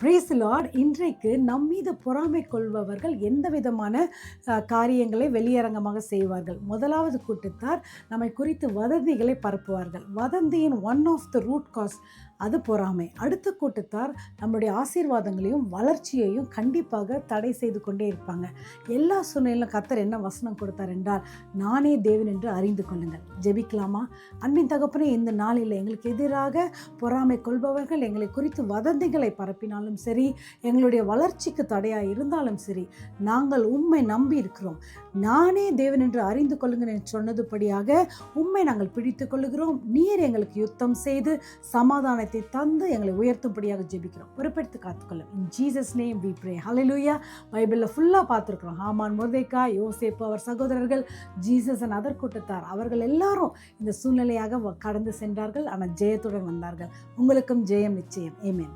Price Lord. இன்றைக்கு நம்மீது பொறாமை கொள்பவர்கள் எந்த விதமான காரியங்களை வெளியரங்கமாக செய்வார்கள். முதலாவது கூட்டத்தார் நம்மை குறித்து வதந்திகளை பரப்புவார்கள். வதந்தியின் one of the root cause அது பொறாமை. அடுத்த கூட்டத்தார் நம்முடைய ஆசீர்வாதங்களையும் வளர்ச்சியையும் கண்டிப்பாக தடை செய்து கொண்டே இருப்பாங்க. எல்லா சூழ்நிலையிலும் கர்த்தர் என்ன வசனம் கொடுத்தார் என்றால், நானே தேவன் என்று அறிந்து கொள்ளுங்கள். ஜெபிக்கலாமா? அன்பின் தகப்பனே, இந்த நாளில் எங்களுக்கு எதிராக பொறாமை கொள்பவர்கள் எங்களை குறித்து வதந்திகளை பரப்பினாலும் சரி, எங்களுடைய வளர்ச்சிக்கு தடையாக இருந்தாலும் சரி, நாங்கள் உம்மை நம்பி இருக்கிறோம். நானே தேவன் என்று அறிந்து கொள்ளுங்கள் என்று சொன்னதுபடியாக உம்மை நாங்கள் பிடித்து கொள்ளுகிறோம். நீர் எங்களுக்கு யுத்தம் செய்து சமாதானத்தை தந்து எங்களை உயர்த்தும்படியாக ஜெபிக்கிறோம். பொறுப்பெடுத்து காத்துக்கொள்ளும். In Jesus name we pray. Hallelujah. பைபிளில் ஃபுல்லாக பார்த்துருக்குறோம். ஹாமான், மொர்தெக்காய், யோசேப்பு, அவர் சகோதரர்கள், ஜீசஸ் அண்ட் அதர் கூட்டத்தார், அவர்கள் எல்லாரும் இந்த சூழ்நிலையாக கடந்து சென்றார்கள். ஆனால் ஜெயத்துடன் வந்தார்கள். உங்களுக்கும் ஜெயம் நிச்சயம். ஆமென்.